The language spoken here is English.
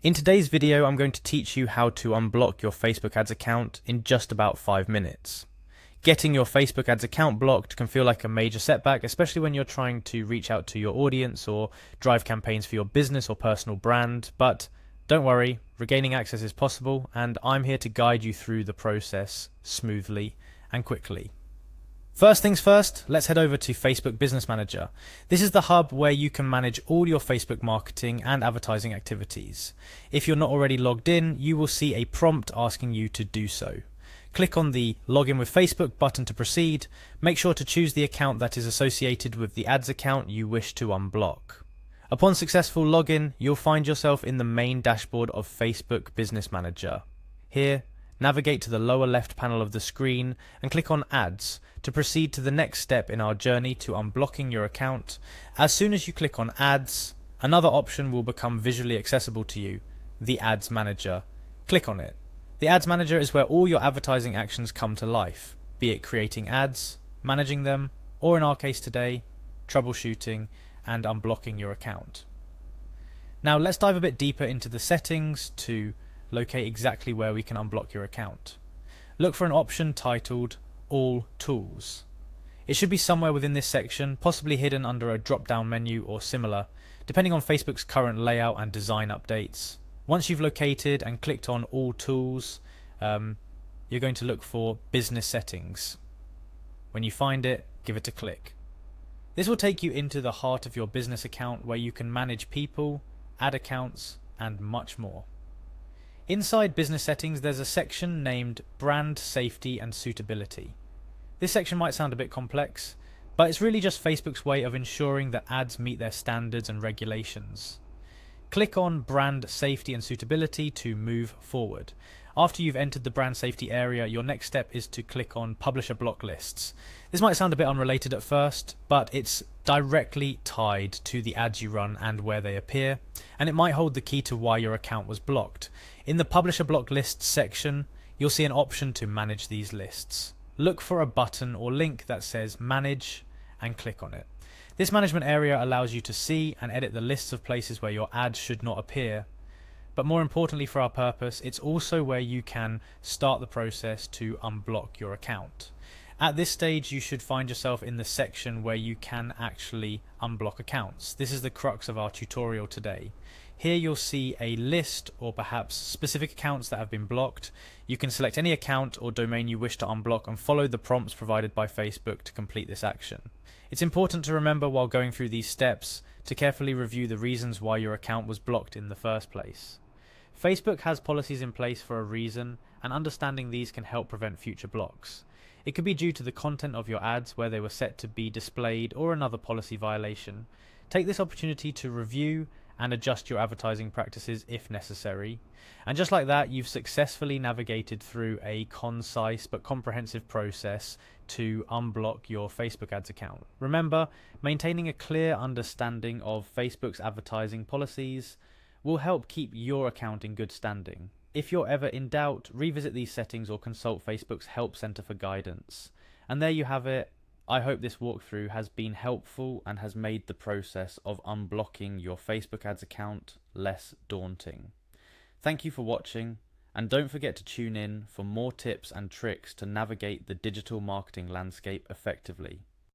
In today's video, I'm going to teach you how to unblock your Facebook ads account in just about 5 minutes. Getting your Facebook ads account blocked can feel like a major setback, especially when you're trying to reach out to your audience or drive campaigns for your business or personal brand. But don't worry, regaining access is possible, and I'm here to guide you through the process smoothly and quickly. First things first, let's head over to Facebook Business Manager. This is the hub where you can manage all your Facebook marketing and advertising activities. If you're not already logged in, you will see a prompt asking you to do so. Click on the Login with Facebook button to proceed. Make sure to choose the account that is associated with the ads account you wish to unblock. Upon successful login, you'll find yourself in the main dashboard of Facebook Business Manager. Here, navigate to the lower left panel of the screen and click on Ads to proceed to the next step in our journey to unblocking your account. As soon as you click on Ads, another option will become visually accessible to you, the Ads Manager. Click on it. The Ads Manager is where all your advertising actions come to life, be it creating ads, managing them, or in our case today, troubleshooting and unblocking your account. Now let's dive a bit deeper into the settings to locate exactly where we can unblock your account. Look for an option titled All Tools. It should be somewhere within this section, possibly hidden under a drop-down menu or similar, depending on Facebook's current layout and design updates. Once you've located and clicked on All Tools, you're going to look for Business Settings. When you find it, give it a click. This will take you into the heart of your business account where you can manage people, ad accounts, and much more. Inside Business Settings, there's a section named Brand Safety and Suitability. This section might sound a bit complex, but it's really just Facebook's way of ensuring that ads meet their standards and regulations. Click on Brand Safety and Suitability to move forward. After you've entered the brand safety area, your next step is to click on Publisher Block Lists. This might sound a bit unrelated at first, but it's directly tied to the ads you run and where they appear, and it might hold the key to why your account was blocked. In the Publisher Block Lists section, you'll see an option to manage these lists. Look for a button or link that says Manage and click on it. This management area allows you to see and edit the lists of places where your ads should not appear. But more importantly for our purpose, it's also where you can start the process to unblock your account. At this stage, you should find yourself in the section where you can actually unblock accounts. This is the crux of our tutorial today. Here you'll see a list or perhaps specific accounts that have been blocked. You can select any account or domain you wish to unblock and follow the prompts provided by Facebook to complete this action. It's important to remember while going through these steps to carefully review the reasons why your account was blocked in the first place. Facebook has policies in place for a reason, and understanding these can help prevent future blocks. It could be due to the content of your ads where they were set to be displayed or another policy violation. Take this opportunity to review and adjust your advertising practices if necessary. And just like that, you've successfully navigated through a concise but comprehensive process to unblock your Facebook ads account. Remember, maintaining a clear understanding of Facebook's advertising policies will help keep your account in good standing. If you're ever in doubt, revisit these settings or consult Facebook's Help Center for guidance. And there you have it. I hope this walkthrough has been helpful and has made the process of unblocking your Facebook ads account less daunting. Thank you for watching, and don't forget to tune in for more tips and tricks to navigate the digital marketing landscape effectively.